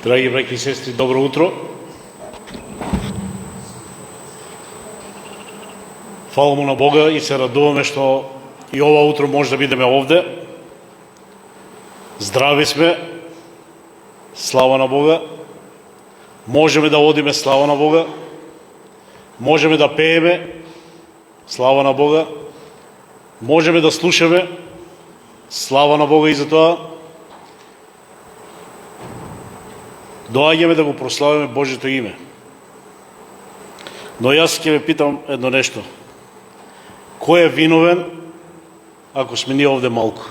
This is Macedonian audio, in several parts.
Драги браќи и сестри, добро утро. Фала му на Бога и се радуваме што и ова утро може да бидеме овде. Здрави сме, слава на Бога. Можеме да одиме, слава на Бога. Можеме да пееме, слава на Бога. Можеме да слушаме, слава на Бога и за тоа. Доаѓаме да го прославиме Божјето име. Но јас ќе ве питам едно нешто. Кој е виновен ако сме ние овде малку?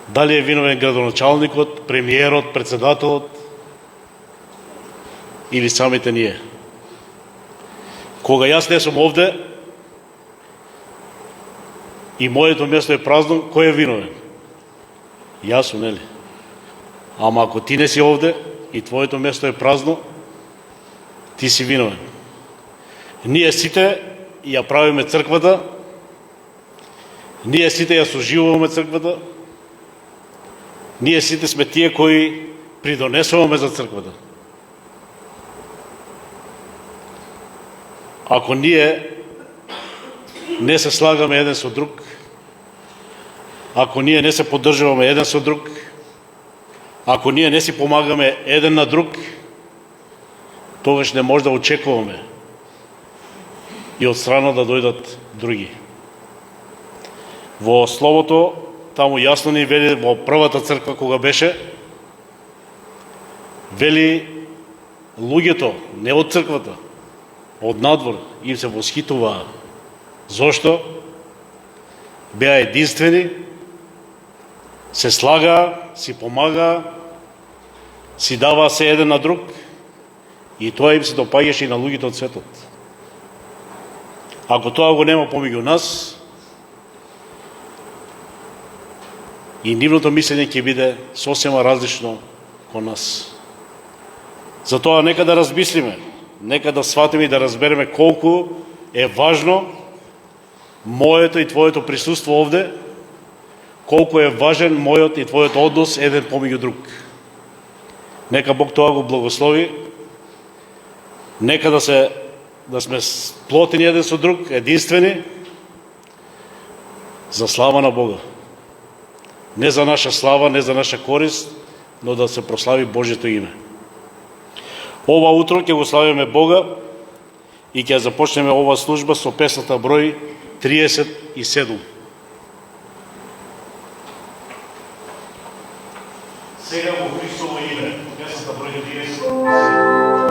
Дали е виновен градоначалникот, премиерот, председателот или самите ние? Кога јас не сум овде и моето место е празно, кој е виновен? Јас сум, нели? Ама ако ти не си овде и твоето место е празно, ти си виновен. Ние сите ја правиме црквата, ние сите ја соживуваме црквата, ние сите сме тие кои придонесуваме за црквата. Ако ние не се слагаме еден со друг, ако ние не се поддржуваме еден со друг, ако ние не си помагаме еден на друг, тогаш не може да очекуваме и од страна да дојдат други. Во Словото, таму јасно ни вели, во првата црква кога беше, вели луѓето, не од црквата, од надвор, им се восхитуваа. Зошто? Беа единствени, се слагаа, си помагаа, си даваа се еден на друг и тоа им се допаѓаше и на луѓето од светот. Ако тоа го нема помеѓу нас, и нивното мислење ќе биде сосема различно кон нас. Затоа нека да размислиме, нека да сватиме и да разбереме колку е важно моето и твоето присуство овде, колку е важен мојот и твојот однос еден помеѓу друг. Нека Бог тоа го благослови. Нека да сме сплотени еден со друг, единствени, за слава на Бога. Не за наша слава, не за наша корист, но да се прослави Божјето име. Ова утро ќе го славиме Бога и ќе започнеме ова служба со песната број 37. Сега во Христово име, песната број 37.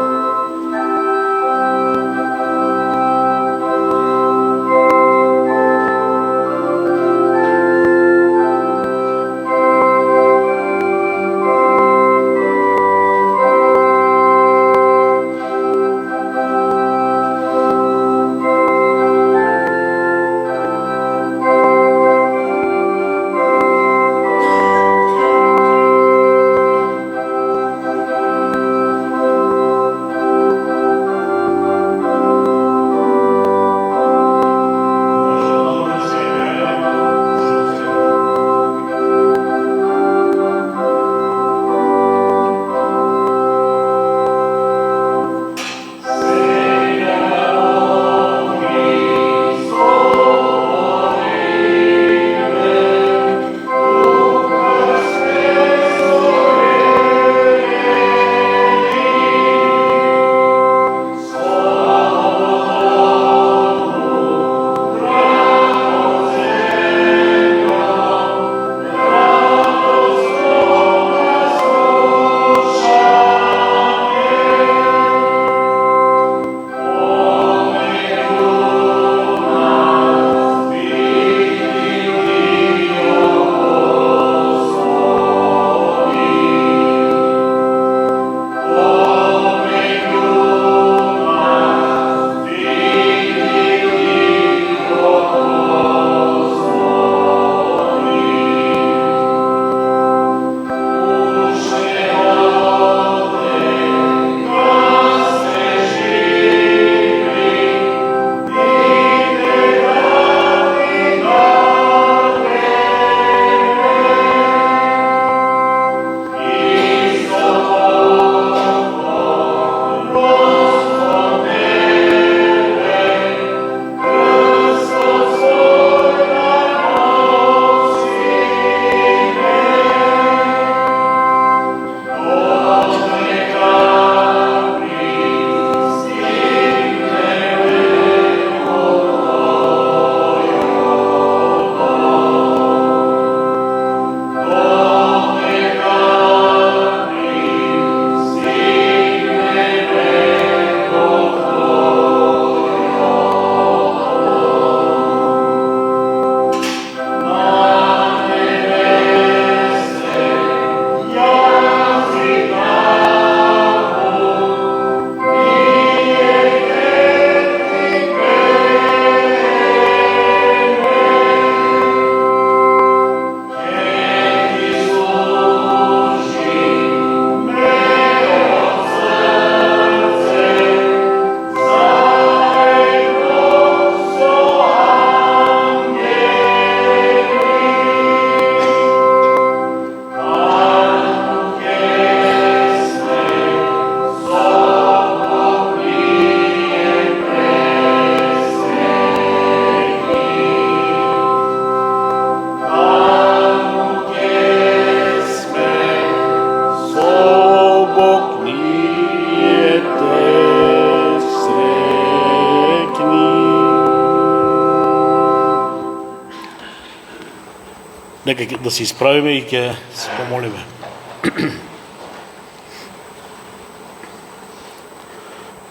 Нека да се изправиме и ќе се помолиме.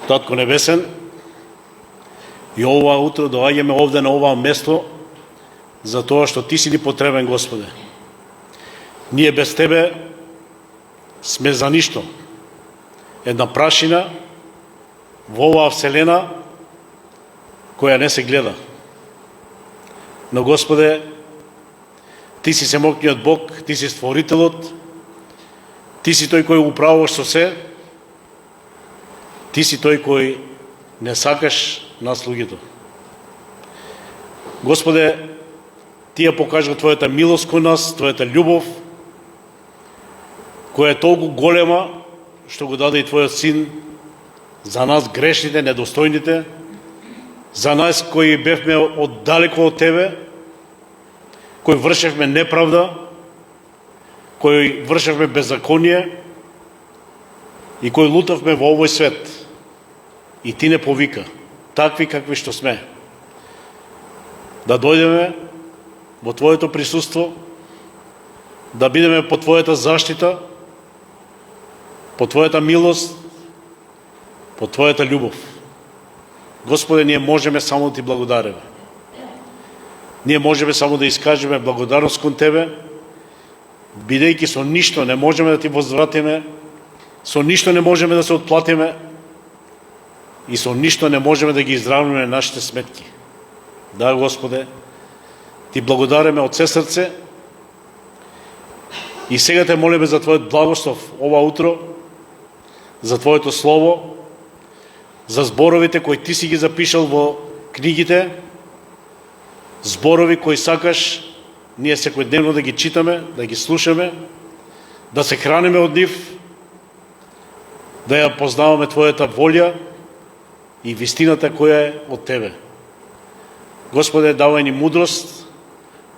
Татко Небесен, и ова утро доаѓаме овде на ова место, за тоа што Ти си ни потребен, Господе. Ние без Тебе сме за ништо. Една прашина во оваа вселена која не се гледа. Но, Господе, Ти си семокниот Бог, Ти си створителот, Ти си тој кој управуваш со се, Ти си тој кој не сакаш нас луѓето. Господе, Ти ја покажа Твојата милост кон нас, Твојата љубов, која е толку голема, што го даде и Твојот Син за нас грешните, недостојните, за нас кои бевме оддалеко од Тебе, кои вршевме неправда, кои вршевме беззаконие и кои лутавме во овој свет. И Ти не повика, такви какви што сме, да дојдеме во Твоето присуство, да бидеме по Твојата заштита, по Твојата милост, по Твојата љубов. Господе, ние можеме само да Ти благодариме. Ние можеме само да искажеме благодарност кон Тебе, бидејќи со ништо не можеме да Ти возвратиме, со ништо не можеме да се отплатиме и со ништо не можеме да ги изравниме нашите сметки. Да, Господе, Ти благодариме од се срце и сега Те молиме за Твојот благослов ова утро, за Твоето Слово, за зборовите кои Ти си ги запишал во книгите, зборови кои сакаш ние секојдневно да ги читаме, да ги слушаме, да се храниме од нив, да ја познаваме Твојата волја и вистината која е од Тебе. Господе, давај ни мудрост,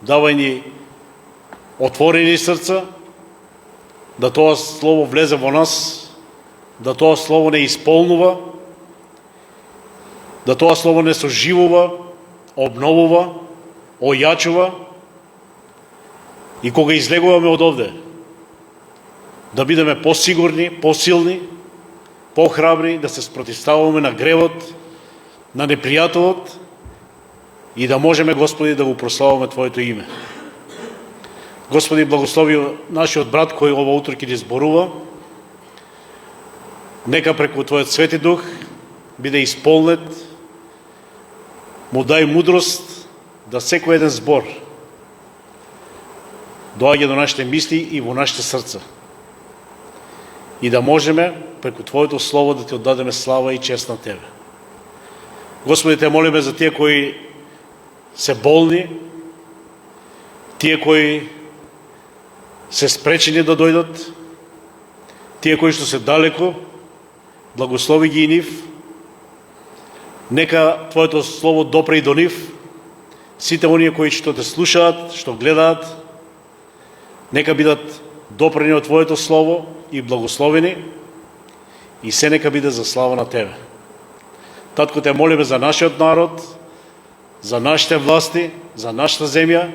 давај ни отворени срца, да тоа Слово влезе во нас, да тоа Слово не исполнува, да тоа Слово не соживува, обновува, ојачува и кога излегуваме од овде, да бидеме посигурни, посилни, похрабри, да се спротивставуваме на гревот, на непријателот и да можеме, Господи, да го прославуваме Твоето име. Господи, благослови нашиот брат кој ова утро ќе ни зборува. Нека преку Твојот Свети Дух биде исполнет, му дај мудрост да секој еден збор доаѓа до нашите мисли и во нашите срца. И да можеме преку Твоето Слово да Ти оддадеме слава и чест на Тебе. Господи, Те молиме за тие кои се болни, тие кои се спречени да дојдат, тие кои што се далеко, благослови ги и нив. Нека Твоето Слово допре и до нив. Сите оние кои што Те слушаат, што гледаат, нека бидат допрени од Твоето Слово и благословени, и се нека биде за слава на Тебе. Татко, Те молиме за нашиот народ, за нашите власти, за нашата земја,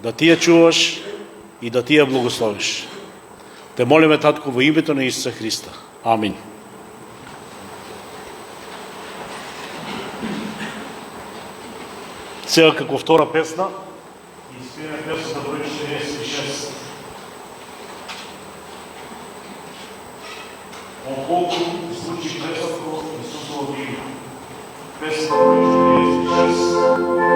да Ти ја чуваш и да Ти ја благословиш. Те молиме, Татко, во името на Исуса Христа. Амин. Сега како втора песна, испееме песната број 46. Околку звучи пресладко Исусово име. Песната број 46.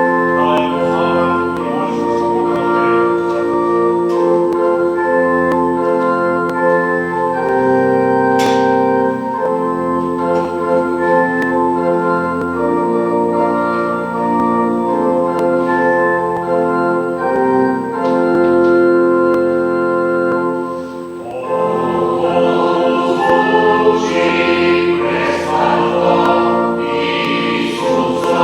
Jesús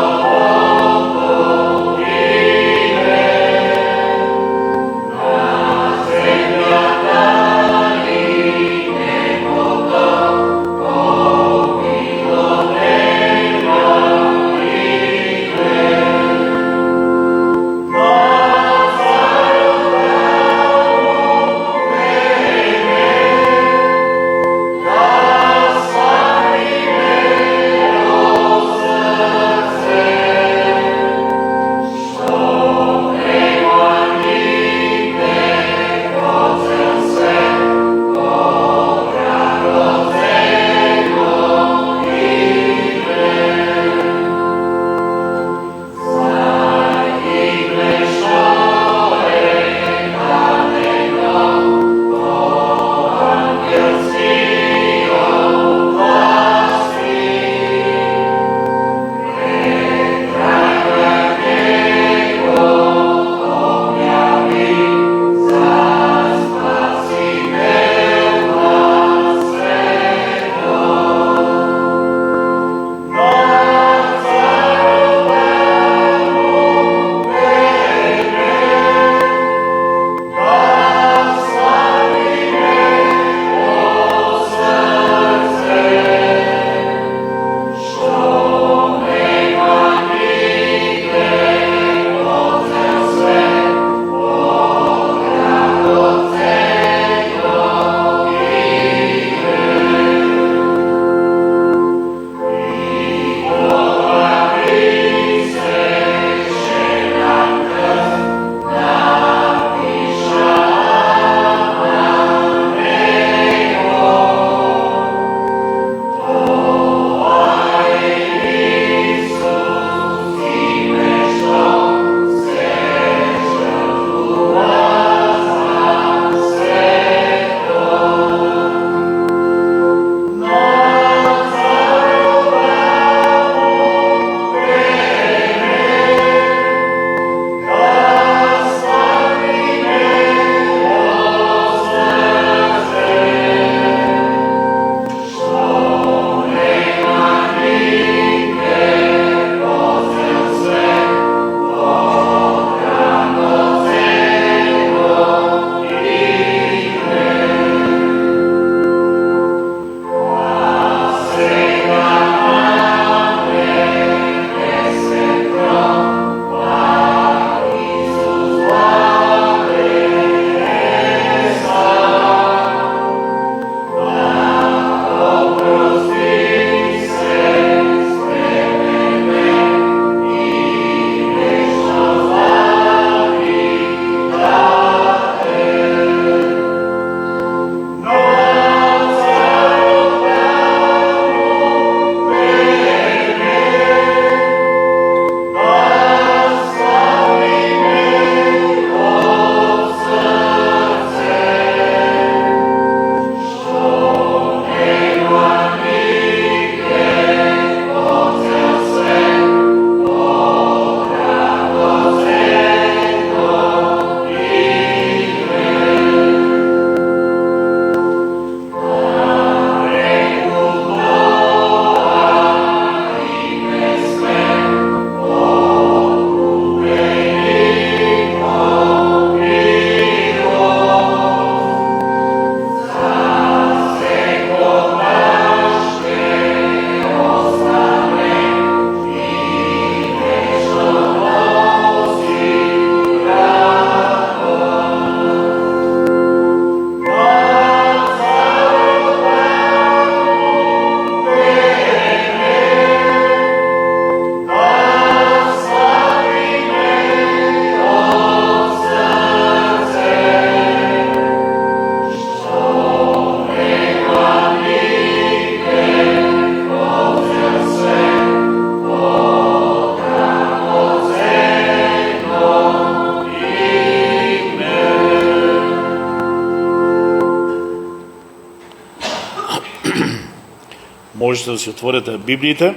можете да си отворите Библиите.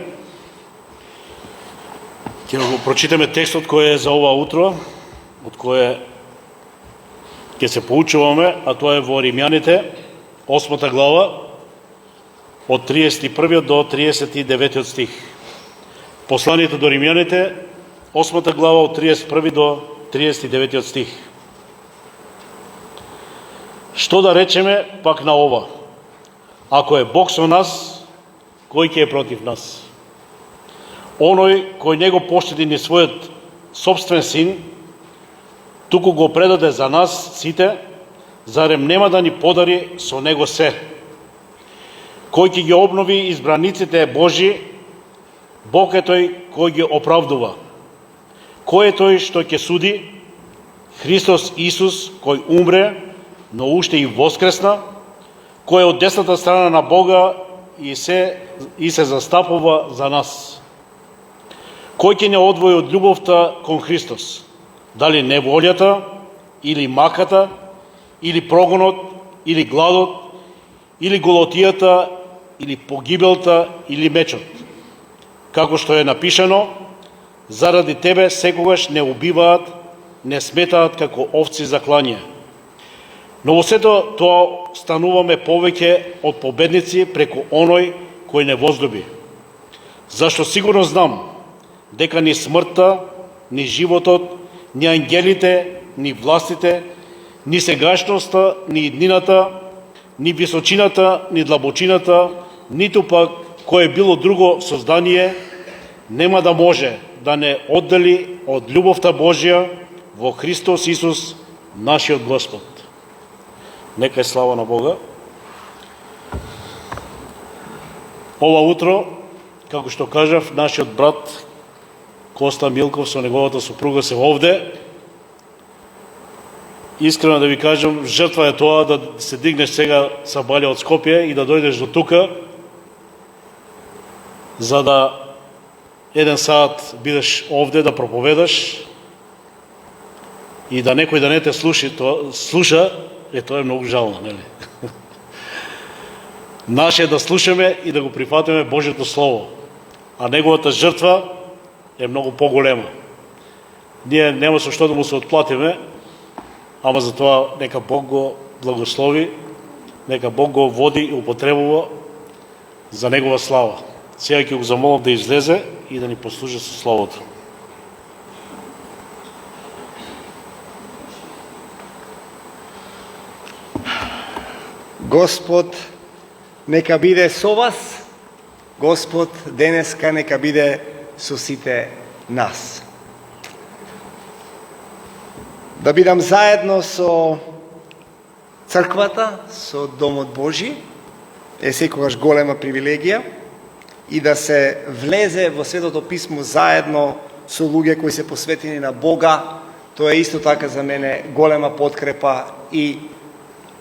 Ќе го прочитаме текстот кој е за ова утро, од кое ќе се поучуваме, а тоа е во Римјаните, 8 глава, од 31 до 39 стих. Посланието до Римјаните, 8 глава, од 31 до 39 стих. Што да речеме пак на ова? Ако е Бог со нас, кој ќе е против нас? Оној кој не го пощади ни својот собствен син, туку го предаде за нас сите, зарем нема да ни подари со него се? Кој ќе ги обнови избраниците Божи, Бог е тој кој ги оправдува. Кој е тој што ќе суди? Христос Исус, кој умре, но уште и воскресна, кој е од десната страна на Бога и се застапува за нас. Кој ќе не одвои од љубовта кон Христос? Дали неволјата, или маката, или прогонот, или гладот, или голотијата, или погибелта, или мечот? Како што е напишано, заради тебе секогаш не убиваат, не сметаат како овци за клање. Но во сето тоа стануваме повеќе од победници преку оној кој не возлюби. Зашто сигурно знам дека ни смртта, ни животот, ни ангелите, ни властите, ни сегашноста, ни иднината, ни височината, ни длабочината, ниту пак кое било друго создание, нема да може да не оддели од љубовта Божја во Христос Исус, нашиот Господ. Нека е слава на Бога. Ова утро, како што кажав, нашиот брат Коста Милков со неговата супруга се овде. Искрено да ви кажам, жртва е тоа да се дигнеш сега са балја од Скопје и да дојдеш до тука, за да 1 сат бидеш овде да проповедаш и да некој да не те слуша, тоа е многу жално, нели? Наше е да слушаме и да го прифатиме Божјото Слово, а неговата жртва е многу поголема. Ние нема со што да му се отплатиме, ама за тоа нека Бог го благослови, нека Бог го води и употребува за негова слава. Сега ќе го замолам да излезе и да ни послужи со Словото. Господ нека биде со вас, Господ денеска нека биде со сите нас. Да бидам заедно со црквата, со Домот Божи, е секогаш голема привилегија и да се влезе во Светото Писмо заедно со луѓе кои се посветени на Бога, тоа е исто така за мене голема подкрепа и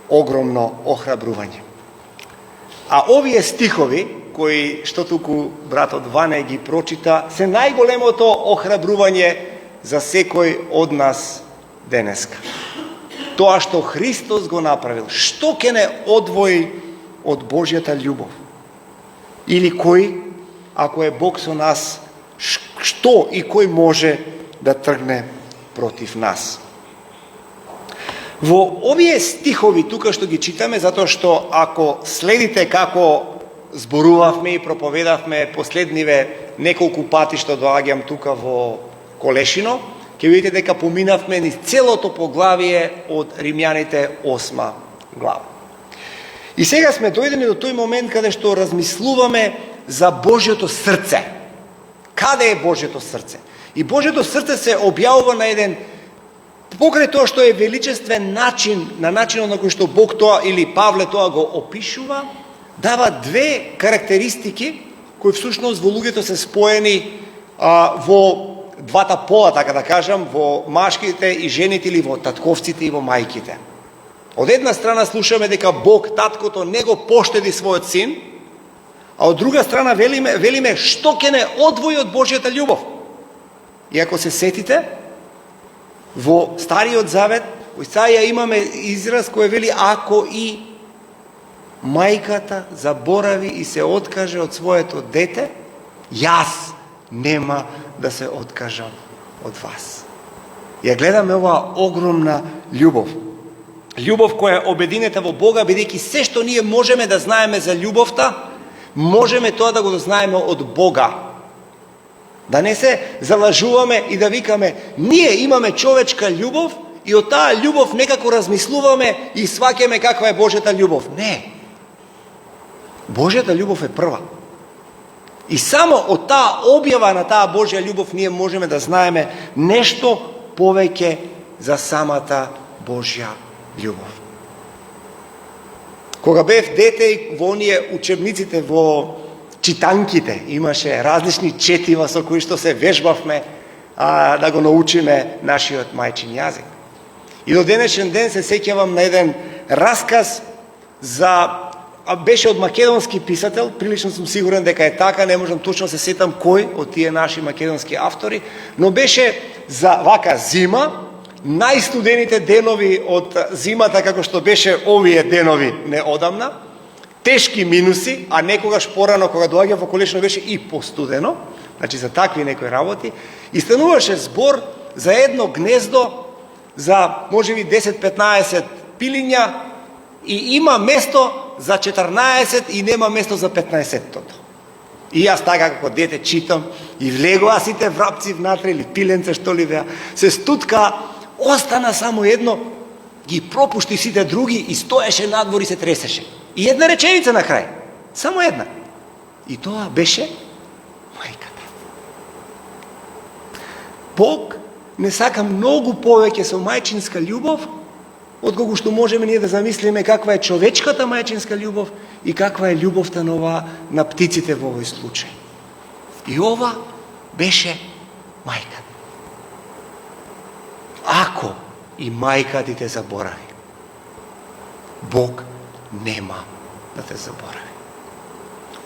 огромно охрабрување. А овие стихови, кои што туку братот Ване ги прочита, се најголемото охрабрување за секој од нас денеска. Тоа што Христос го направил, што ќе не одвои од Божјата љубов? Или кој, ако е Бог со нас, што и кој може да тргне против нас? Во овие стихови тука што ги читаме, затоа што ако следите како зборувавме и проповедавме последниве неколку пати што доаѓам тука во Колешино, ќе видите дека поминавме низ целото поглавие од Римјаните 8 глава. И сега сме дојдени до тој момент каде што размислуваме за Божјото срце. Каде е Божјото срце? И Божјото срце се објавува на еден, покрај тоа што е величествен начин, на начинот на кој што Бог тоа или Павле тоа го опишува, дава две карактеристики кои всушност во луѓето се споени во двата пола, така да кажам, во машките и жените или во татковците и во мајките. Од една страна слушаме дека Бог, таткото, не го поштеди својот син, а од друга страна велиме што ќе не одвои од Божјата љубов. И ако се сетите, во Стариот Завет, во Исаија имаме израз кој вели ако и мајката заборави и се откаже од своето дете, јас нема да се откажам од вас. Ја гледаме оваа огромна љубов. Љубов која е обединета во Бога, бидејќи се што ние можеме да знаеме за љубовта, можеме тоа да го дознаеме од Бога. Да не се залажуваме и да викаме, ние имаме човечка љубов и од таа љубов некако размислуваме и сваќаме каква е Божјата љубов. Не. Божјата љубов е прва. И само од таа објава на таа Божја ljubов ние можеме да знаеме нешто повеќе за самата Божја љубов. Кога бев дете во оние учебниците во читанките, имаше различни четива со кои што се вежбавме да го научиме нашиот мајчин јазик. И до денешен ден се сеќавам на еден расказ беше од македонски писател, прилично сум сигурен дека е така, не можам точно да се сетам кој од тие наши македонски автори, но беше за вака зима, најстудените денови од зимата, како што беше овие денови неодамна, тешки минуси, а некогаш порано кога доаѓа во колешно беше и постудено, значи за такви некои работи, и стануваше збор за едно гнездо, за можеби 10-15 пилиња, и има место за 14 и нема место за 15-тото. И јас така како дете читам и влегоа сите врапци внатре или пиленце што ли беа, се стутка, остана само едно, ги пропушти сите други и стоеше надвор и се тресеше. И една реченица на крај, само една. И тоа беше мајката. Бог не сака многу повеќе со мајчинска љубов, отколку што можеме ние да замислиме каква е човечката мајчинска љубов и каква е љубовта на птиците во овој случај. И ова беше мајка. Ако и мајка ти те заборави, Бог нема да те заборави.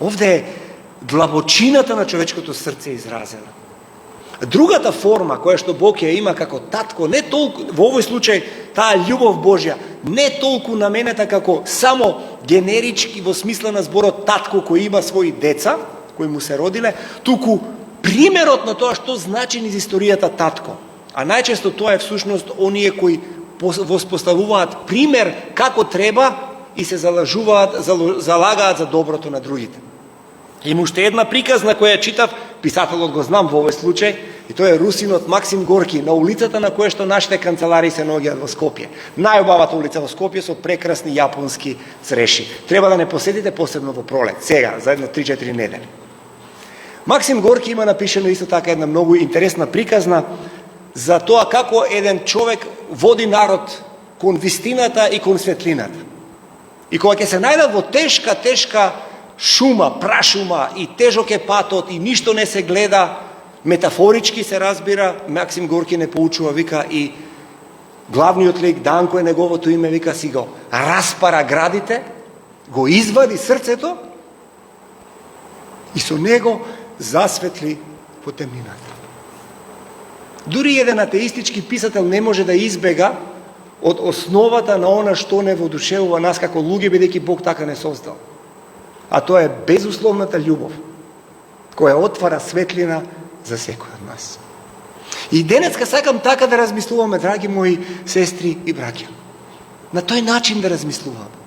Овде е длабочината на човечкото срце изразена. Другата форма која што Бог ја има како татко, не толку во овој случај таа љубов Божја, не толку наменета како само генерички во смисла на зборот татко кој има своји деца, кои му се родиле, туку примерот на тоа што значи низ историјата татко. А најчесто тоа е всушност оние кои воспоставуваат пример како треба и се залагаат за доброто на другите. Има уште една приказна која читав, писателот го знам во овој случај, и тоа е русинот Максим Горки, на улицата на која што нашите канцелари се наоѓаат во Скопје. Најубавата улица во Скопје со прекрасни јапонски цреши. Треба да не посетите посебно во пролет, сега, за едно 3-4 недели. Максим Горки има напишено исто така една многу интересна приказна за тоа како еден човек води народ кон вистината и кон светлината. И кога ќе се најдат во тешка шума, прашума и тежок е патот и ништо не се гледа, метафорички се разбира, Максим Горки не поучува, вика, и главниот лик, Данко е неговото име, вика, си го распара градите, го извади срцето и со него засветли во темнината. Дури еден атеистички писател не може да избега од основата на она што не воодушевува нас како луѓе, бидејќи Бог така не создал. А тоа е безусловната љубов, која отвара светлина за секој од нас. И денеска сакам така да размислуваме, драги мои сестри и браќа. На тој начин да размислуваме.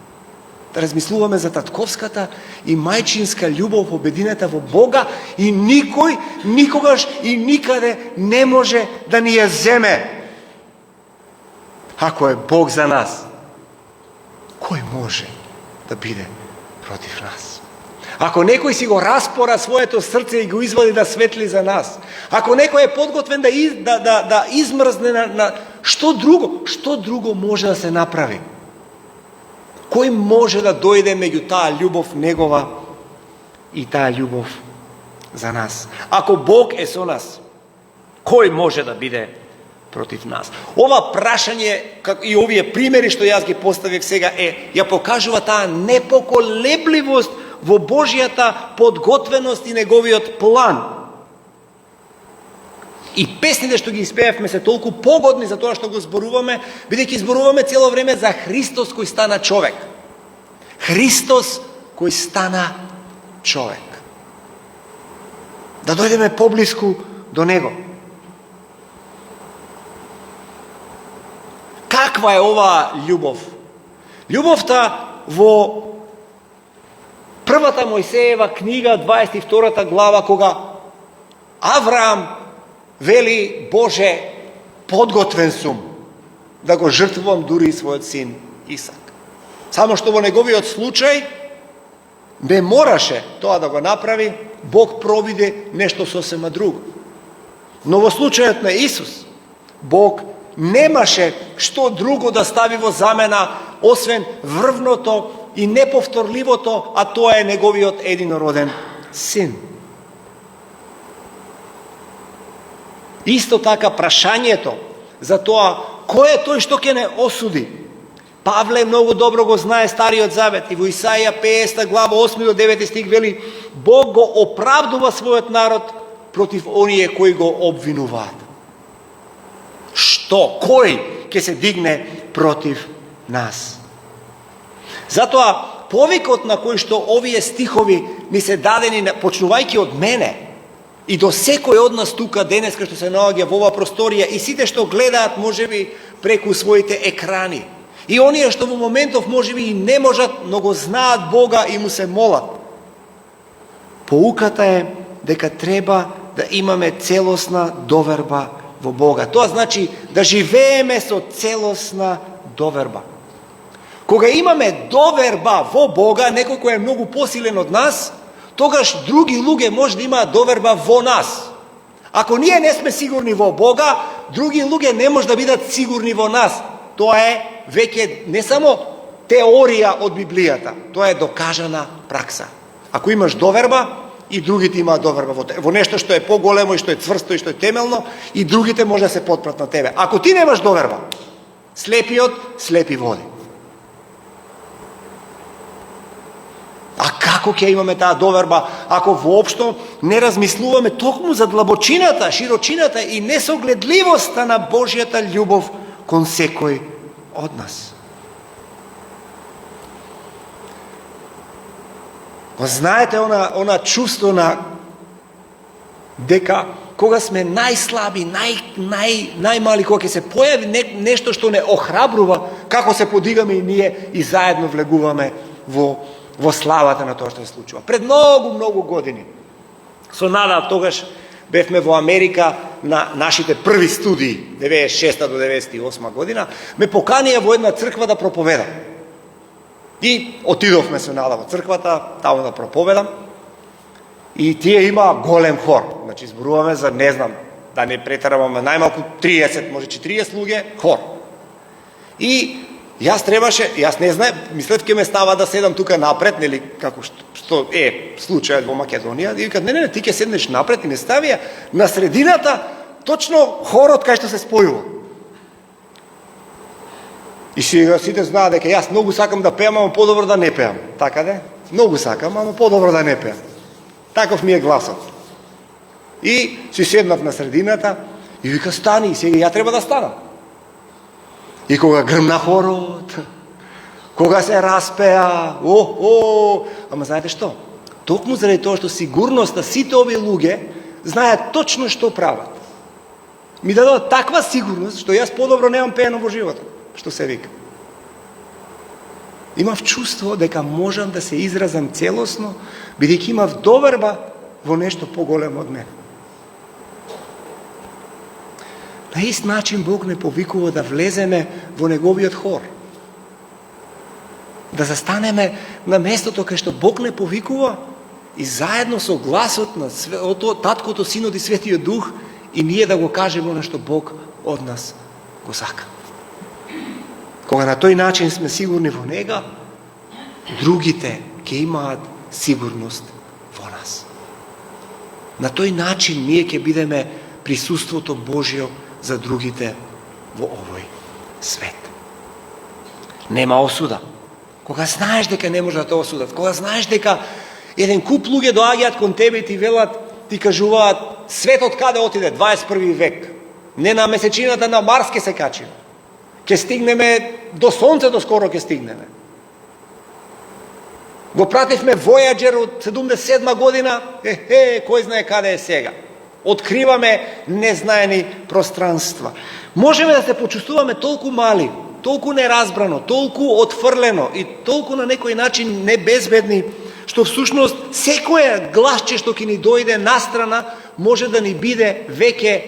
Да размислуваме за татковската и мајчинска љубов обединета во Бога и никој, никогаш и никаде не може да ни ја земе. Ако е Бог за нас, кој може да биде против нас? Ако некој си го распора своето срце и го извади да светли за нас, ако некој е подготвен да измрзне на што друго може да се направи? Кој може да дојде меѓу таа љубов негова и таа љубов за нас? Ако Бог е со нас, кој може да биде против нас? Ова прашање и овие примери што јас ги поставив сега ја покажува таа непоколебливост во Божјата подготвеност и неговиот план. И песните што ги испеевме се толку погодни за тоа што го зборуваме, бидејќи зборуваме цело време за Христос кој стана човек. Христос кој стана човек. Да дојдеме поблиску до Него. Каква е оваа љубов? Љубовта во првата Мојсеева книга, 22 глава, кога Авраам вели: Боже, подготвен сум да го жртвувам дури и својот син Исак. Само што во неговиот случај не мораше тоа да го направи, Бог провиде нешто сосема друго. Но во случајот на Исус, Бог немаше што друго да стави во замена, освен врвното и неповторливото, а тоа е неговиот единороден син. Исто така прашањето за тоа кој е тој што ќе не осуди. Павле многу добро го знае Стариот Завет и во Исаија 50 глава 8 до 9 стих вели: Бог го оправдува својот народ против оние кои го обвинуваат. Што? Кој ќе се дигне против нас? Затоа повикот на кој што овие стихови ни се дадени, почнувајќи од мене и до секој од нас тука денес што се наоѓа во оваа просторија и сите што гледаат можеби преку своите екрани и оние што во моментов можеби и не можат, но го знаат Бога и му се молат. Поуката е дека треба да имаме целосна доверба во Бога. Тоа значи да живееме со целосна доверба. Кога имаме доверба во Бога, некој кој е многу посилен од нас, тогаш други луѓе може да имаат доверба во нас. Ако ние не сме сигурни во Бога, други луѓе не може да бидат сигурни во нас. Тоа е веќе не само теорија од Библијата, тоа е докажана пракса. Ако имаш доверба, и другите имаат доверба во нешто што е поголемо и што е цврсто и што е темелно, и другите може да се потпрат на тебе. Ако ти немаш доверба, слепиот слепи води. А како ќе имаме таа доверба ако воопшто не размислуваме токму за длабочината, широчината и несогледливоста на Божјата љубов кон секој од нас? Знаете она чувство на дека кога сме најслаби, најмали, кога ќе се појави нешто што не охрабрува, како се подигаме и ние и заедно влегуваме во славата на тоа што се случува. Пред многу години, со Нада, тогаш бевме во Америка на нашите први студии, 96 до 98 година, ме поканија во една црква да проповедам. И отидовме со Нада во црквата, таму да проповедам. И тие има голем хор. Значи, зборуваме за, не знам, да не претераваме, најмалку 30, може 40 луѓе, хор. И јас не знаем, мислев ке ме става да седам тука напред, нели, како што е случајот во Македонија, и викат, не, ти ќе седнеш напред и не ставија на средината точно хорот кај што се спојува. И сега сите знаат дека јас многу сакам да пеам, ама подобро да не пеам. Така де? Многу сакам, ама подобро да не пеам. Таков ми е гласот. И си седнав на средината и вика, стани, и сега ја треба да станам. И кога грмна хорот, кога се распеа, ама знаете што? Токму заради тоа што сигурноста сите овие луѓе знаат точно што прават. Ми дадоа таква сигурност што јас подобро немам пеено во животот, што се вика. Имав чувство дека можам да се изразам целосно, бидејќи имав доверба во нешто поголемо од мене. На ист начин Бог не повикува да влеземе во неговиот хор. Да застанеме на местото кај што Бог не повикува и заедно со гласот на Таткото, Синот и Светиот Дух и ние да го кажеме она што Бог од нас го сака. Кога на тој начин сме сигурни во Него, другите ќе имаат сигурност во нас. На тој начин ние ќе бидеме присуството Божјо за другите во овој свет. Нема осуда. Кога знаеш дека не може да те осудат, кога знаеш дека еден куп луѓе доаѓаат кон тебе и ти велат, ти кажуваат, светот каде отиде, 21 век. Не на месечината, на Марс ке се качиме. Ке стигнеме до Сонцето, скоро ке стигнеме. Го пративме Voyager од 77 година, кој знае каде е сега. Откриваме незнаени пространства. Можеме да се почувствуваме толку мали, толку неразбрано, толку отфрлено и толку на некој начин небезбедни, што всушност секој гласче што ќе ни дојде настрана може да ни биде веќе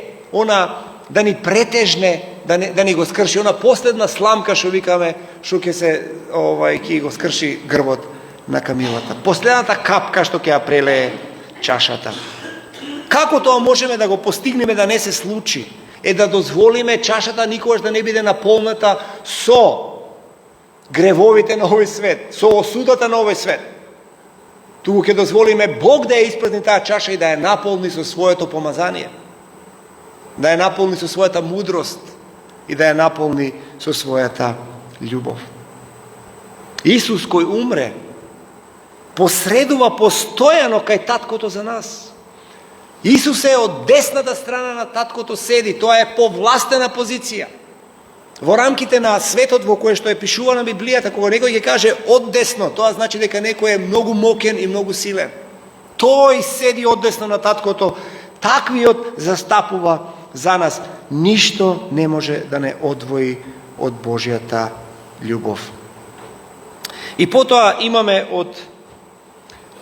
да ни претежне, да ни го скрши она последна сламка што викаме, што ќе го скрши грбот на камилата. Последната капка што ќе ја прелее чашата. Како тоа можеме да го постигнеме да не се случи? Е да дозволиме чашата никогаш да не биде наполната со гревовите на овој свет, со осудата на овој свет. Туку ќе дозволиме Бог да ја испразни таа чаша и да ја наполни со своето помазание, да ја наполни со својата мудрост и да ја наполни со својата љубов. Исус кој умре посредува постојано кај таткото за нас. Исус е од десната страна на таткото седи, тоа е повластена позиција. Во рамките на светот во кое што е пишувана Библијата, кога некој ќе каже од десно, тоа значи дека некој е многу мокен и многу силен. Тој седи од десно на таткото, таквиот застапува за нас. Ништо не може да не одвои од Божјата љубов. И потоа имаме од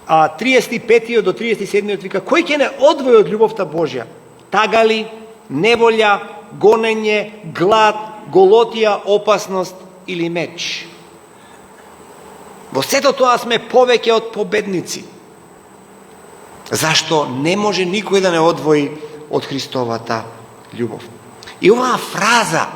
35 до 37 вика, кој ќе не одвои од љубовта Божја? Тагали, неволја, гонење, глад, голотија, опасност или меч. Во сето тоа сме повеќе од победници. Зашто не може никој да не одвои од Христовата љубов. И оваа фраза,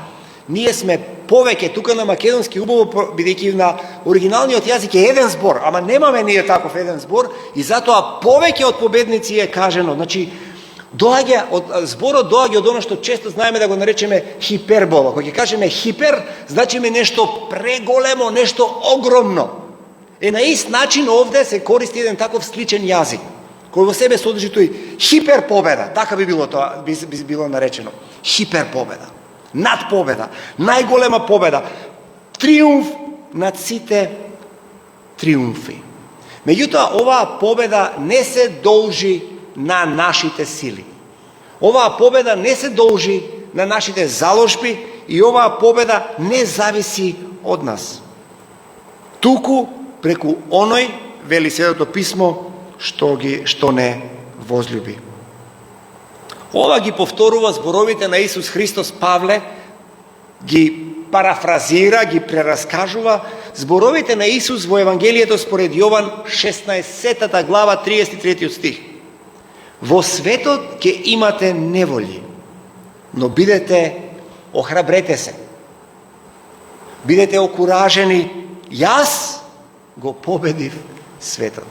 ние сме повеќе, тука на македонски убаво, бидејќи на оригиналниот јазик е еден збор, ама немаме ние таков еден збор, и затоа повеќе од победници е кажено. Значи, зборот доаѓа од оно што често знаеме да го наречеме хипербола. Кога ќе кажеме хипер, значиме нешто преголемо, нешто огромно. На ист начин овде се користи еден таков сличен јазик, кој во себе содржи тој хиперпобеда, така би било тоа, би било наречено. Хиперпобеда, надпобеда, најголема победа, триумф над сите триумфи. Меѓутоа, оваа победа не се должи на нашите сили. Оваа победа не се должи на нашите заложби и оваа победа не зависи од нас. Туку преку оној, вели Светото писмо, што не возлюби. Ова ги повторува зборовите на Исус Христос. Павле ги парафразира, ги прераскажува зборовите на Исус во Евангелието според Јован 16 глава 33 стих. Во светот ќе имате неволји, но охрабрете се. Бидете окуражени, јас го победив светот.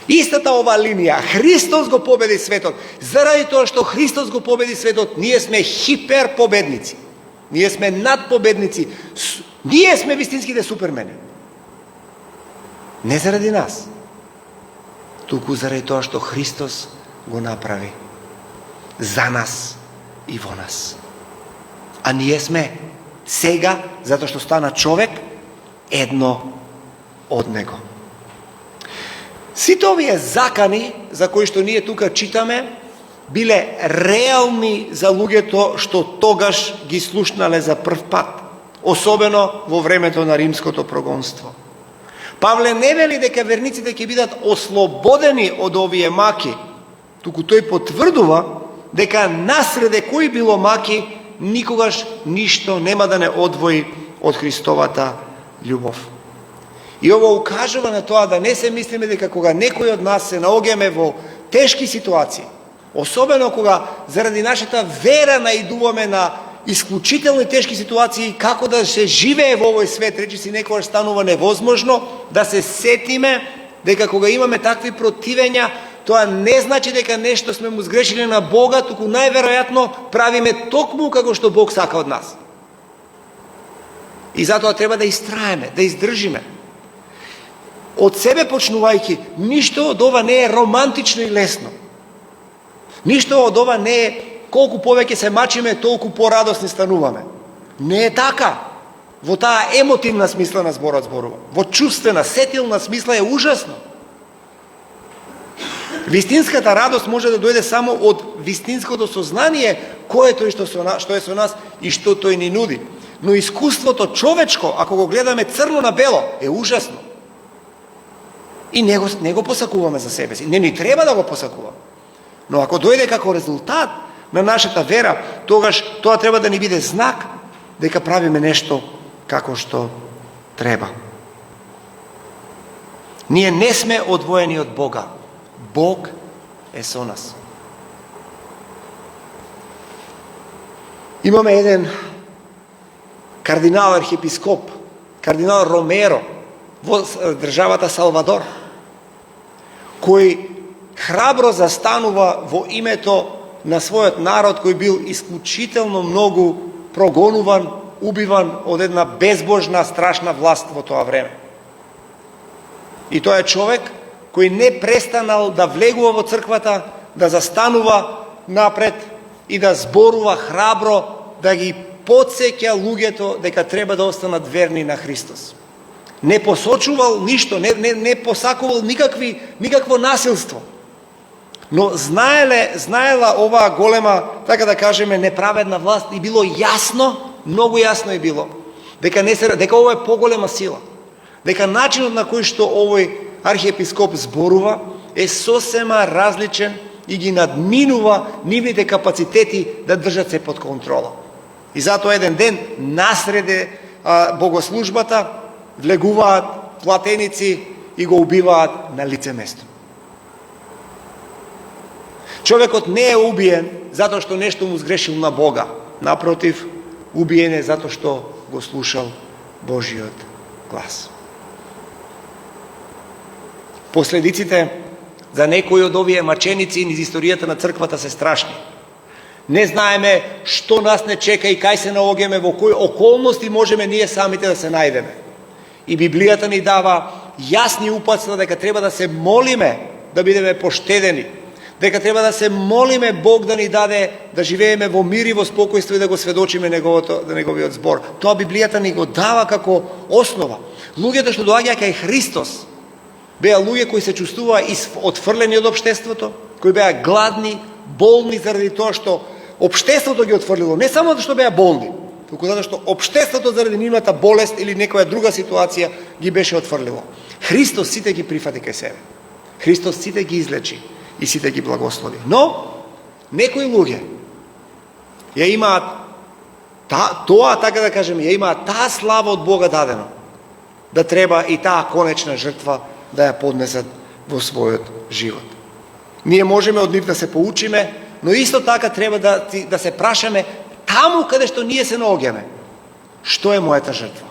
Истата ова линија, Христос го победи светот. Заради тоа што Христос го победи светот, ние сме хиперпобедници. Ние сме надпобедници. Ние сме вистинските супермени. Не заради нас, туку заради тоа што Христос го направи за нас и во нас. А ние сме сега, затоа што стана човек, едно од Него. Сите овие закани за кои што ние тука читаме биле реални за луѓето што тогаш ги слушнале за прв пат, особено во времето на римското прогонство. Павле не вели дека верниците ќе бидат ослободени од овие маки, туку тој потврдува дека насреде кои било маки, никогаш ништо нема да не одвои од Христовата љубов. И ово укажува на тоа да не се мислиме дека кога некој од нас се наоѓаме во тешки ситуации, особено кога заради нашата вера наидуваме на исклучителни тешки ситуации, како да се живее во овој свет, речиси некогаш станува невозможно, да се сетиме дека кога имаме такви противења, тоа не значи дека нешто сме му сгрешили на Бога, туку најверојатно правиме токму како што Бог сака од нас. И затоа треба да истраеме, да издржиме. Од себе почнувајќи, ништо од ова не е романтично и лесно. Ништо од ова не е колку повеќе се мачиме, толку порадосни стануваме. Не е така. во таа емотивна смисла на зборот зборува. Во чувствена, сетилна смисла е ужасно. Вистинската радост може да дојде само од вистинското сознание кој е тој што е со нас и што тој ни нуди. Но искуството човечко, ако го гледаме црно на бело, е ужасно. И не го посакуваме за себе си. Не ни треба да го посакуваме. Но ако дојде како резултат на нашата вера, тогаш тоа треба да ни биде знак дека правиме нешто како што треба. Ние не сме одвоени од Бога. Бог е со нас. Имаме еден кардинал архиепископ, кардинал Ромеро во државата Салвадор, кој храбро застанува во името на својот народ кој бил исклучително многу прогонуван, убиван од една безбожна, страшна власт во тоа време. И тоа е човек кој не престанал да влегува во црквата, да застанува напред и да зборува храбро, да ги потсеќа луѓето дека треба да останат верни на Христос. Не посочувал ништо, не посакувал никакво насилство. Но знаела оваа голема, така да кажеме, неправедна власт и било јасно, многу јасно е било, дека ова е поголема сила. Дека начинот на кој што овој архиепископ зборува е сосема различен и ги надминува нивните капацитети да држат се под контрола. И затоа еден ден насреде богослужбата влегуваат платеници и го убиваат на лице место. Човекот не е убиен затоа што нешто му сгрешил на Бога. Напротив, убиен е затоа што го слушал Божиот глас. Последиците за некои од овие маченици низ историјата на црквата се страшни. Не знаеме што нас не чека и кај се наоѓаме, во кои околности можеме ние самите да се најдеме. И Библијата ни дава јасни упатства дека треба да се молиме да бидеме поштедени, дека треба да се молиме Бог да ни даде да живееме во мир и во спокојство и да го сведочиме неговиот збор. Тоа Библијата ни го дава како основа. Луѓето што доаѓаат кај Христос беа луѓе кои се чувствуваа отфрлени од општеството, кои беа гладни, болни заради тоа што општеството ги отфрлило, не само затоа што беа болни, туку затоа што општеството заради нивната болест или некоја друга ситуација ги беше отфрлило. Христос сите ги прифати кај себе. Христос сите ги излечи и сите ги благослови. Но некои луѓе ја имаат тоа, така да кажеме, ја имаат таа слава од Бога дадено, да треба и таа конечна жртва да ја поднесат во својот живот. Ние можеме од нив да се поучиме, но исто така треба да се прашаме таму каде што ние се наоѓаме. Што е мојата жртва?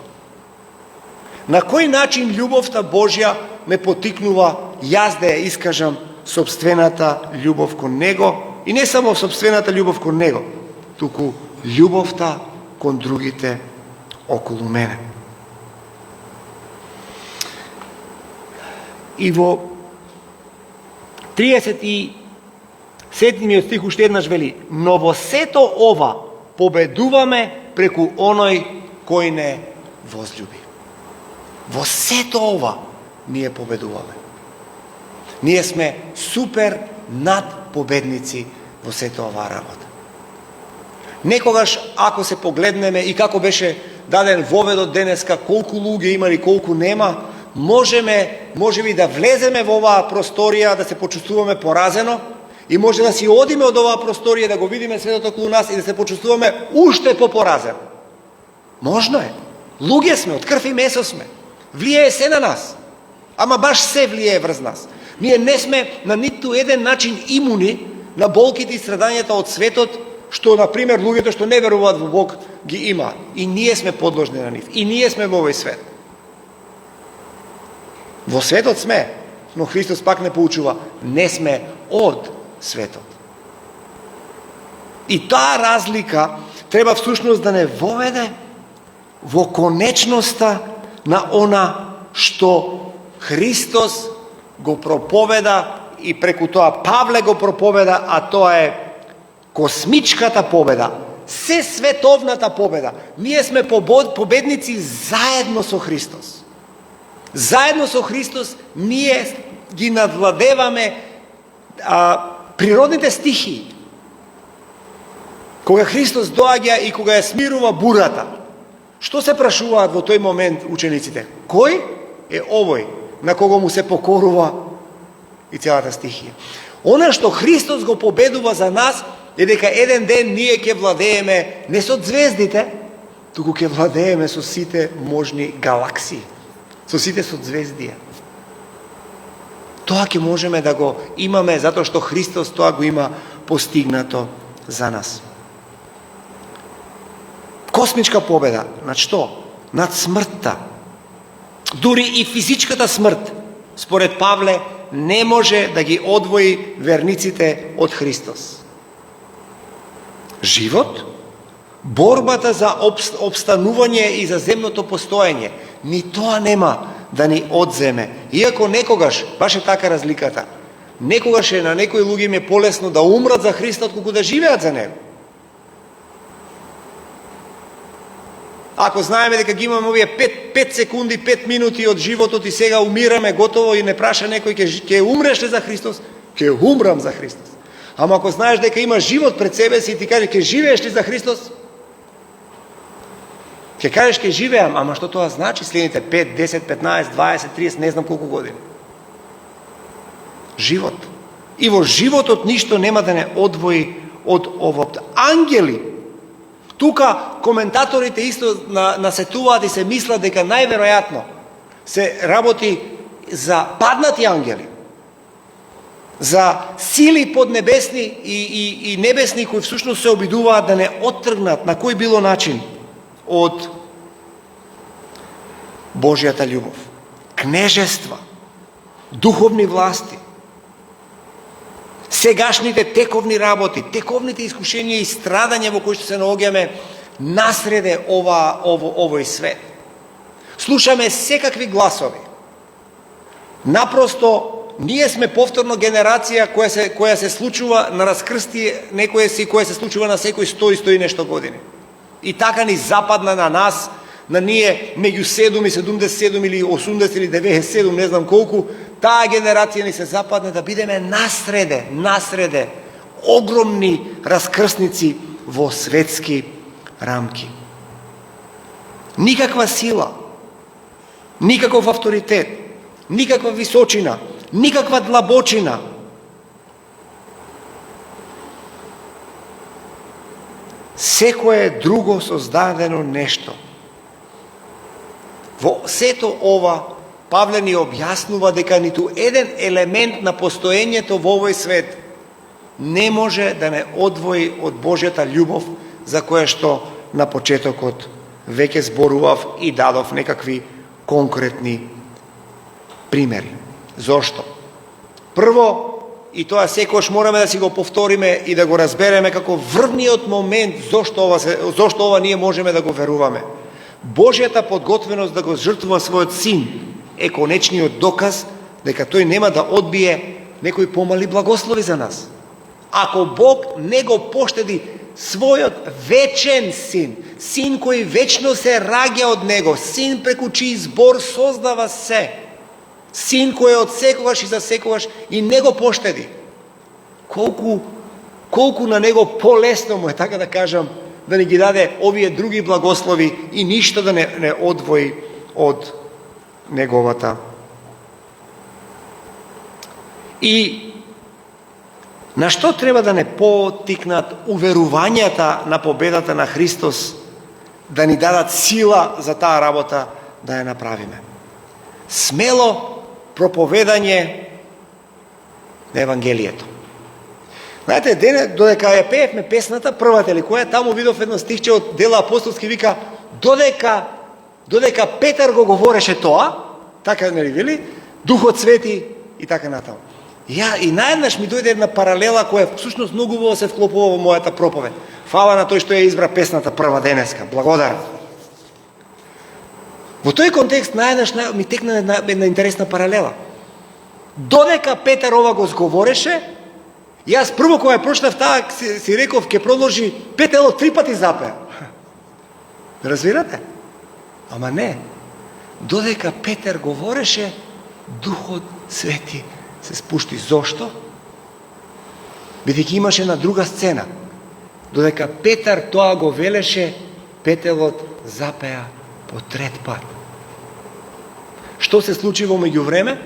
На кој начин љубовта Божја ме потикнува јас да ја искажам сопствената љубов кон Него, и не само сопствената љубов кон Него, туку љубовта кон другите околу мене. И во 37 стих уште еднаш вели: но во сето ова победуваме преку оној кој не возлюби. Во сето ова ние победуваме. Ние сме супер надпобедници во сето оваа работа. Некогаш, ако се погледнеме и како беше даден воведот денеска, колку луѓе има и колку нема, можеби да влеземе во оваа просторија, да се почувствуваме поразено и може да си одиме од оваа просторија, да го видиме светот околу нас и да се почувствуваме уште попоразено. Можно е. Луѓе сме, од крв и месо сме. Влијае се на нас. Ама баш се влијае врз нас. Ние не сме на ниту еден начин имуни на болките и страдањата од светот, што, например, луѓето што не веруваат во Бог ги имаат. И ние сме подложни на нив. И ние сме во овој свет. Во светот сме, но Христос пак не поучува, не сме од светот. И таа разлика треба всушност да не воведе во конечноста на она што Христос го проповеда и преку тоа Павле го проповеда, а тоа е космичката победа, се световната победа. Ние сме победници заедно со Христос. Заедно со Христос ние ги надвладеваме природните стихии. Кога Христос доаѓа и кога ја смирува бурата, што се прашуваат во тој момент учениците? Кој е овој на кого му се покорува и целата стихија? Она што Христос го победува за нас е дека еден ден ние ќе владееме не со звездите, туку ќе владееме со сите можни галаксии, со сите созвездија. Тоа ќе можеме да го имаме затоа што Христос тоа го има постигнато за нас. Космичка победа над што? Над смртта. Дури и физичката смрт, според Павле, не може да ги одвои верниците од Христос. Живот, борбата за обстанување и за земното постоење, ни тоа нема да ни одземе. Иако некогаш, баш е така разликата, некогаш е на некои луѓе им е полесно да умрат за Христа, отколку да живеат за Него. Ако знаеме дека ги имаме овие 5 секунди, 5 минути од животот и сега умираме готово и не праша некој ќе умреш ли за Христос? Ќе умрам за Христос. Ама ако знаеш дека има живот пред себе си и ти каже ќе живееш ли за Христос? Ќе кажеш ќе живеам, ама што тоа значи следните 5, 10, 15, 20, 30, не знам колку години. Живот. И во животот ништо нема да не одвои од овото. Ангели. Тука коментаторите исто насетуваат и се мислат дека најверојатно се работи за паднати ангели, за сили поднебесни и небесни кои всушност се обидуваат да не оттргнат на кој било начин од Божјата љубов. Кнежества, духовни власти, сегашните тековни работи, тековните искушенија и страдања во кои што се наоѓаме насреде овој свет. Слушаме секакви гласови. Напросто, ние сме повторно генерација која се случува на раскрстие, некоја си која се случува на секој 100 и 100 и нешто години. И така ни западна на нас, на ние меѓу 7 и 77 или 80 или 97, не знам колку, таа генерација ни се западне да бидеме насреде, огромни раскрсници во светски рамки. Никаква сила, никаков авторитет, никаква височина, никаква длабочина. Секое друго создадено нешто. Во сето ова, Павле ни објаснува дека ниту еден елемент на постоењето во овој свет не може да не одвои од Божјата љубов, за која што на почетокот веќе зборував и дадов некакви конкретни примери. Зошто? Прво, и тоа секојаш мораме да си го повториме и да го разбереме како врвниот момент зошто ова ние можеме да го веруваме. Божјата подготвеност да го жртвува својот син е конечниот доказ дека тој нема да одбие некои помали благослови за нас. Ако Бог не го поштеди својот вечен син, син кој вечно се раѓа од него, син преку чиј збор создава се, син кој е од секогаш и за секогаш и не го поштеди, колку на него полесно му е, така да кажам, да ни ги даде овие други благослови и ништо да не одвои од неговата. И на што треба да не потикнат уверувањата на победата на Христос, да ни дадат сила за таа работа да ја направиме? Смело проповедање на Евангелието. Знаете, додека ја пеевме песната, првата или која, таму видов едно стихче од Дела апостолски, вика, додека Петар го говореше тоа, така нели вели, Духот свети и така натаму. И наеднаш ми дојде една паралела која всушност многу убаво се вклопува во мојата проповед. Фала на тој што ја избра песната прва денеска. Благодарам. Во тој контекст наеднаш ми текна една интересна паралела. Додека Петар ова го зговореше, Јас прво кога ја прочитав таа си реков ќе продолжи петелот 3 пати запеа. Разбирате? Ама не. Додека Петер говореше, Духот Свети се спушти. Зошто? Бидејќи имаше на друга сцена. Додека Петар тоа го велеше, петелот запеа по 3 пат. Што се случи во меѓувреме?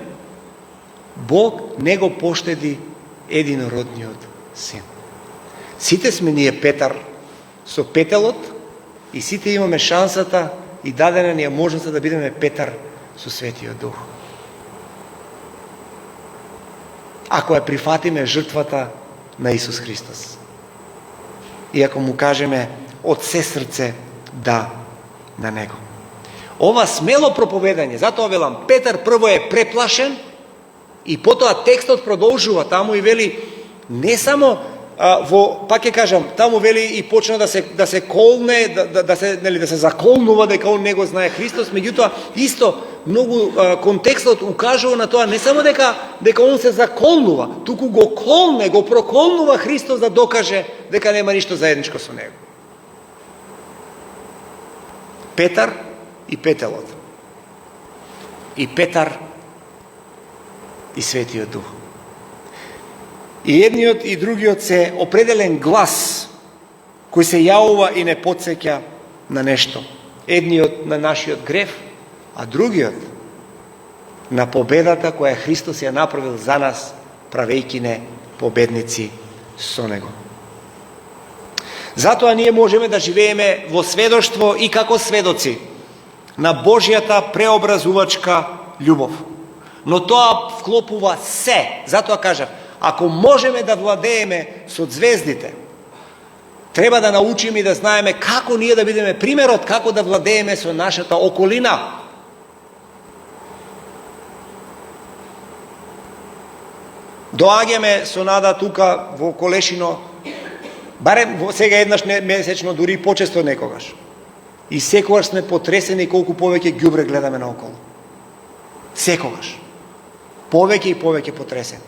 Бог не го поштеди единородниот син. Сите сме ние Петар со петелот и сите имаме шансата и дадена ни е можноста да бидеме Петар со Светиот Дух. Ако ја прифатиме жртвата на Исус Христос. И ако му кажеме од се срце да на Него. Ова смело проповедање, затоа велам, Петар прво е преплашен и потоа текстот продолжува, таму и вели не само пак ќе кажам, таму вели и почна да се колне, да се заколнува дека он не го знае Христос, меѓутоа исто многу контекстот укажува на тоа не само дека он се заколнува, туку го колне, го проколнува Христос да докаже дека нема ништо заедничко со него. Петар и петелот. И Петар и Светиот Дух. И едниот и другиот се определен глас кој се јавува и не потсеќа на нешто. Едниот на нашиот грев, а другиот на победата која Христос ја направил за нас, правејќи не победници со Него. Затоа ние можеме да живееме во сведоштво и како сведоци на Божјата преобразувачка љубов. Но тоа вклопува се. Затоа кажав, ако можеме да владееме со звездите, треба да научиме и да знаеме како ние да бидеме примерот, како да владееме со нашата околина. Доаѓаме со нада тука во Колешино, барем сега еднаш месечно, дури и почесто некогаш. И секогаш сме потресени колку повеќе ѓубре гледаме наоколу. Секогаш. Повеќе и повеќе потресени.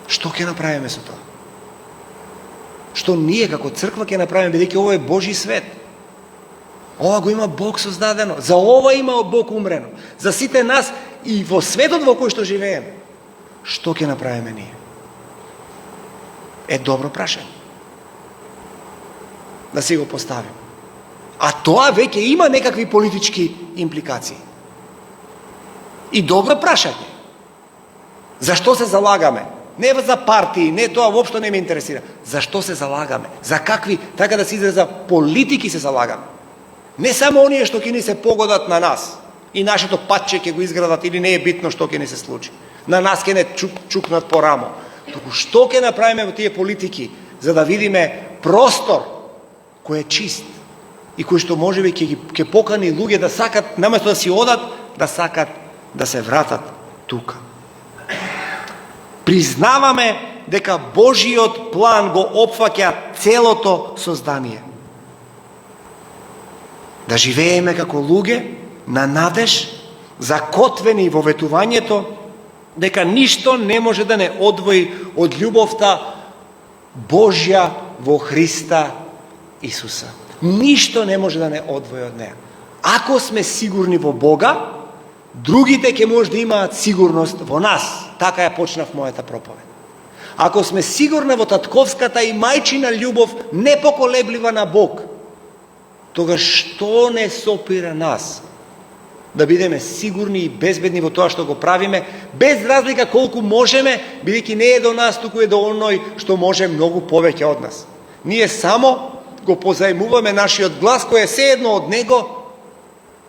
Што ќе направиме со тоа? Што ние како црква ќе направиме, бидејќи ово е Божи свет? Ова го има Бог создадено. За ова има Бог умрено. За сите нас и во светот во кој што живееме. Што ќе направиме ние? Е добро прашање. Да си го поставим. А тоа веќе има некакви политички импликации. И добро прашање. Зашто се залагаме? Не за партии, не тоа воопшто не ме интересира. Зашто се залагаме? За какви, така да се израза, политики се залагаме? Не само оние што ќе ни се погодат на нас и нашето патче ќе го изградат или не е битно што ќе ни се случи. На нас ќе не чукнат по рамо. Туку што ќе направиме во тие политики за да видиме простор кој е чист и кој што можеби ќе покани луѓе да сакат, наместо да си одат, да сакат да се вратат тука. Признаваме дека Божиот план го опфаќа целото создание. Да живееме како луѓе на надеж, закотвени во ветувањето, дека ништо не може да не одвои од љубовта Божја во Христа Исуса. Ништо не може да не одвои од неа. Ако сме сигурни во Бога, другите ќе може да имаат сигурност во нас. Така ја почнав мојата проповед. Ако сме сигурни во татковската и мајчина љубов, непоколеблива на Бог, тогаш што не сопира нас да бидеме сигурни и безбедни во тоа што го правиме, без разлика колку можеме, бидејќи не е до нас, туку е до оној што може многу повеќе од нас. Ние само го позајмуваме нашиот глас, кој е sejedno од него,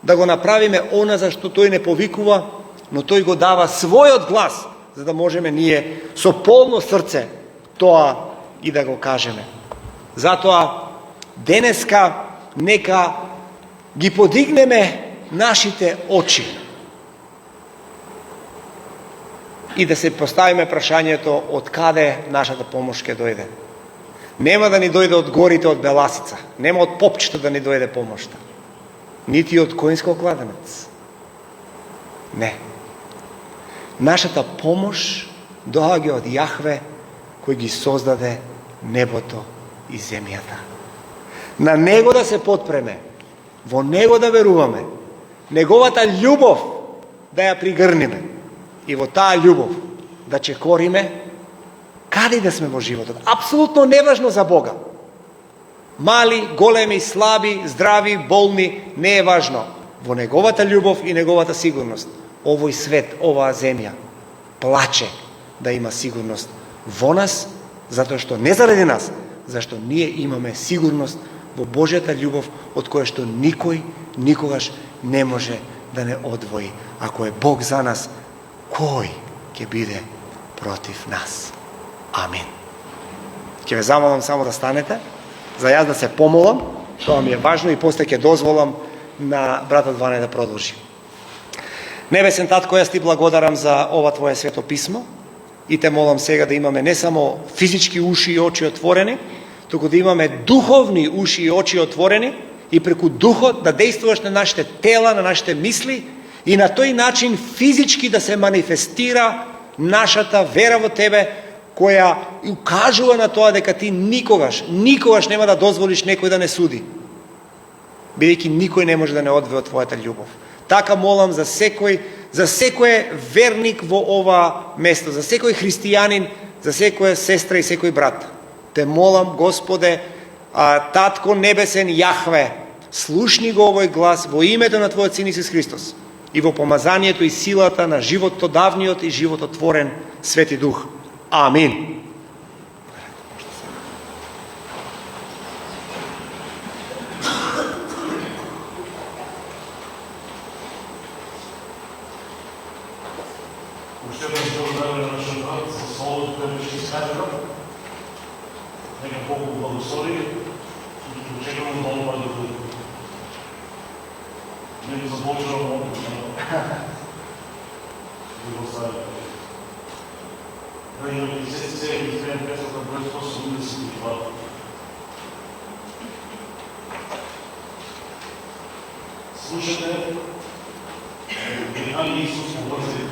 да го направиме она за што тој не повикува, но тој го дава својот глас, за да можеме ние со полно срце тоа и да го кажеме. Затоа денеска нека ги подигнеме нашите очи и да се поставиме прашањето од каде нашата помош ќе дојде. Нема да ни дојде од горите од Беласица, нема од попчето да ни дојде помошта, нити од Коинско кладенец. Не. Нашата помош доаѓа од Јахве кој ги создаде небото и земјата. На него да се потпреме, во него да веруваме, неговата љубов да ја пригрнеме и во таа љубов да чекориме каде да сме во животот. Апсолутно неважно за Бога. Мали, големи, слаби, здрави, болни, не е важно. Во неговата љубов и неговата сигурност, овој свет, оваа земја, плаче да има сигурност во нас, затоа што не заради нас, зашто ние имаме сигурност во Божјата љубов, од која што никој никогаш не може да не одвои. Ако е Бог за нас, кој ќе биде против нас? Амин. Ќе ве замолам само да станете, за јас да се помолам, тоа ми е важно, и после ќе дозволам на братот Ване да продолжи. Небесен Татко, јас ти благодарам за ова Твое свето писмо и те молам сега да имаме не само физички уши и очи отворени, туку да имаме духовни уши и очи отворени и преку духот да действуваш на нашите тела, на нашите мисли и на тој начин физички да се манифестира нашата вера во Тебе, која укажува на тоа дека ти никогаш нема да дозволиш некој да не суди, бидејќи никој не може да не одвие од Твојата љубов. Така молам за секој верник во ова место, за секој христијанин, за секоја сестра и секој брат. Те молам, Господе, Татко небесен Јахве, слушни го овој глас во името на Твојот Син Исус Христос и во помазанието и силата на животот давниот и животот творен Свети Дух. Амин. Уште еднаш благодарам на нашиот брат за словото кое беше искажено. Нека Бог го благослови и го очекувам долу пат до тук. Не го заблужувам од да го ставим. Да имаме и се и изгледам песата број 172. Слушате, дека Исус му врзе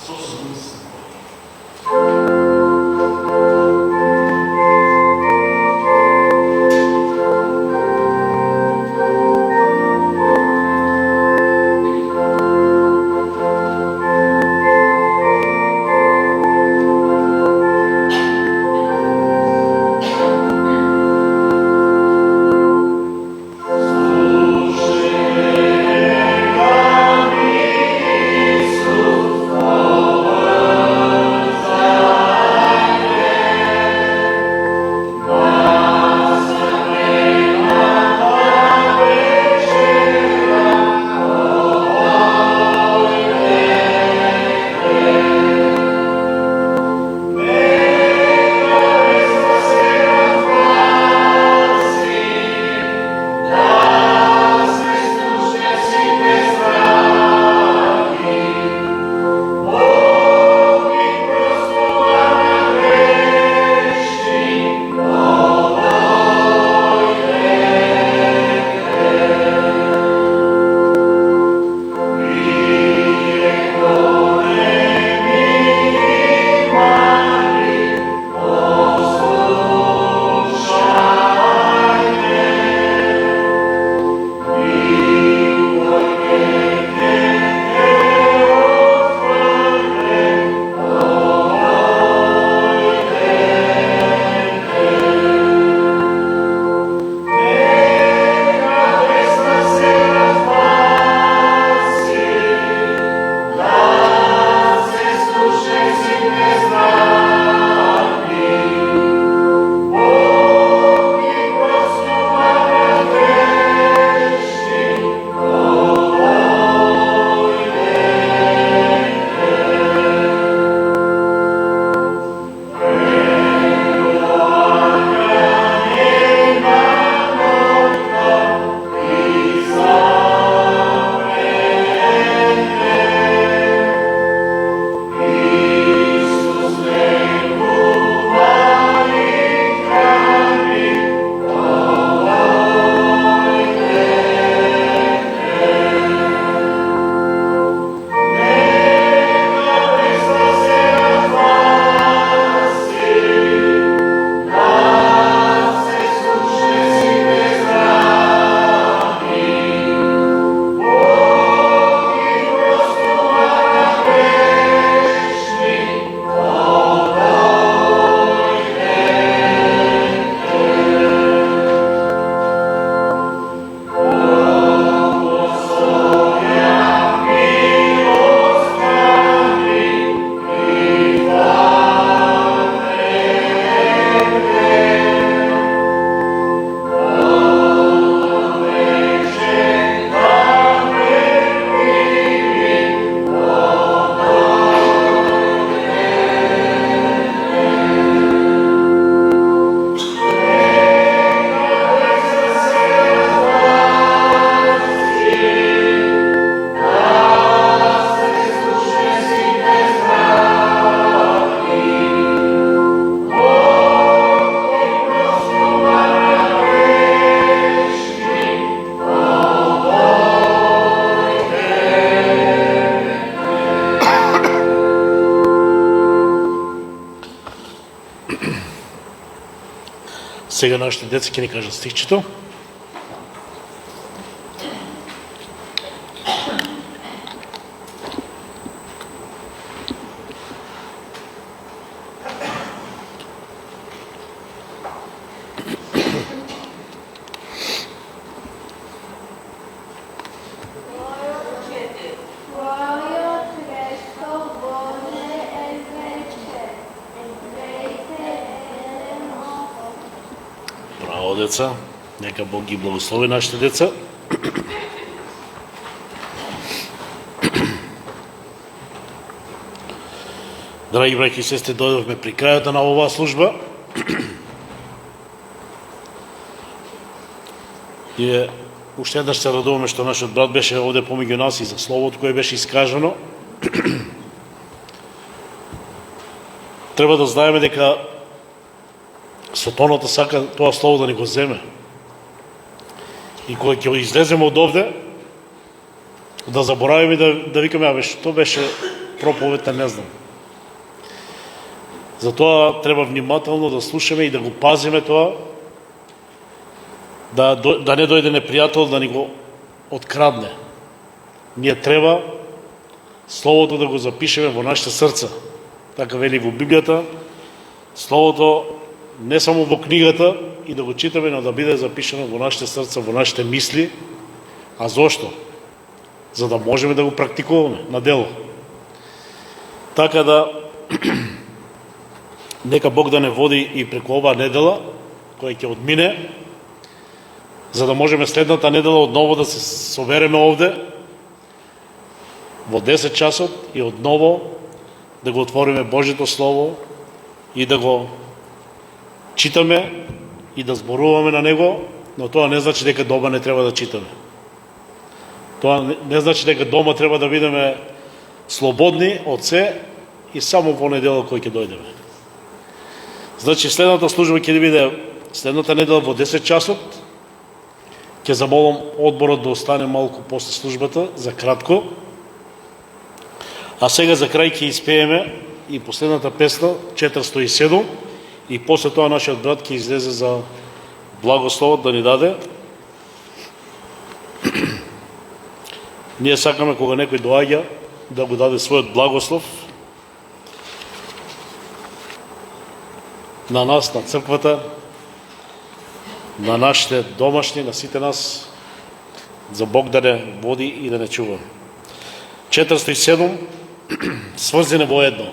172. Oh Сега нашите деца ќе ни кажат стихчето. Браво, деца. Нека Бог ги благослови нашите деца. Драги браќи и сестри, дојдовме при крајот на оваа служба. И уште еднаш се радуваме што нашиот брат беше овде помеѓу нас и за словото кое беше искажано. Треба да знаеме дека Сатаната сака тоа слово да ни го земе. И кога ќе излеземе од овде, да заборавиме да викаме, абе, што беше проповедта, не знам. Затоа треба внимателно да слушаме и да го пазиме тоа, да не дојде непријател да ни го открадне. Ние треба Словото да го запишеме во нашите срца. Така вели во Библијата, Словото не само во книгата и да го читаме, но да биде запишено во нашите срца, во нашите мисли. А зошто? За да можеме да го практикуваме на дело. Така да нека Бог да не води и преку оваа недела, која ќе одмине, за да можеме следната недела одново да се собереме овде во 10 часот и одново да го отвориме Божјето Слово и да го читаме и да зборуваме на него, но тоа не значи дека дома не треба да читаме. Тоа не значи дека дома треба да бидеме слободни од се и само во недела кој ќе дојдеме. Значи следната служба ќе биде следната недела во 10 часот. Ќе замолам одборот да остане малку после службата, за кратко. А сега за крај ќе испееме и последната песна, 407, и после тоа нашиот брат ќе излезе за благословот да ни даде. Ние сакаме кога некој доаѓа да го даде својот благослов на нас, на црквата, на нашите домашни, на сите нас, за Бог да не води и да не чува. 407, сврзане во едно.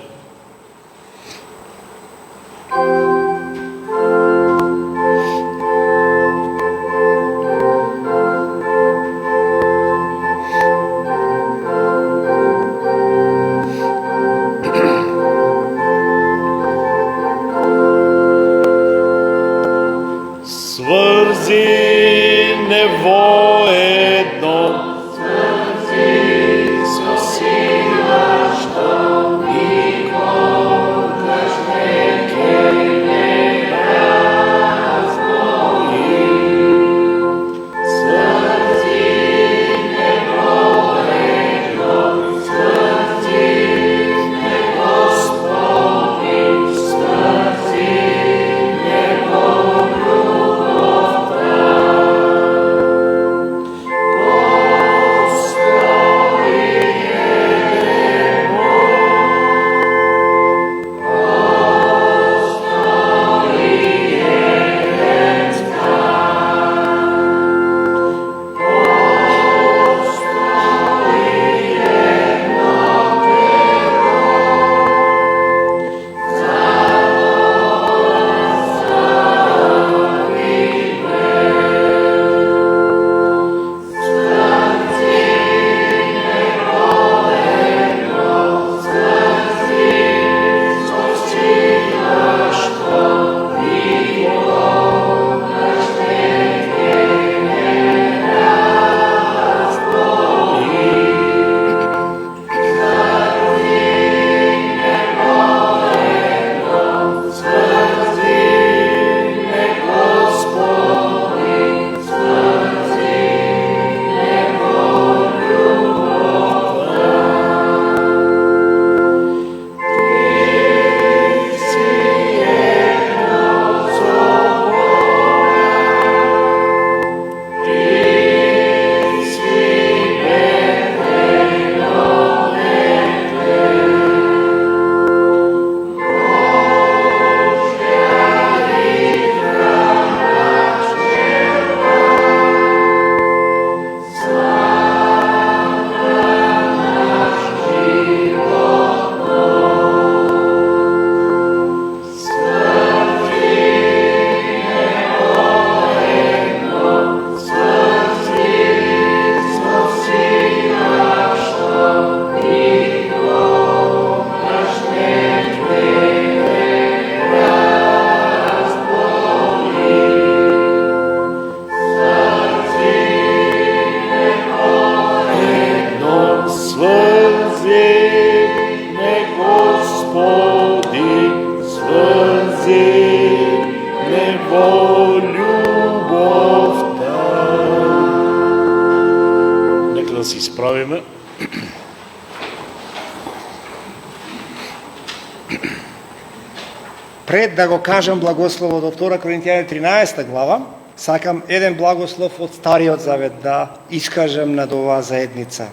Пред да го кажам благословот од 2 Коринтијани 13 глава, сакам еден благослов од Стариот Завет да искажам над оваа заедница.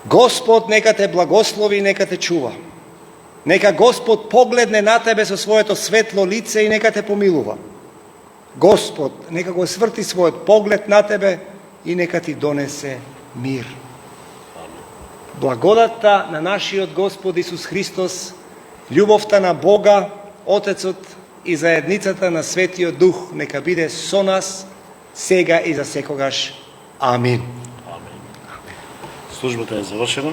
Господ нека те благослови и нека те чува. Нека Господ погледне на тебе со своето светло лице и нека те помилува. Господ нека го сврти својот поглед на тебе и нека ти донесе мир. Благодата на нашиот Господ Исус Христос, љубовта на Бога, Отецот и заедницата на Светиот Дух нека биде со нас сега и за секогаш. Амин. Службата е завршена.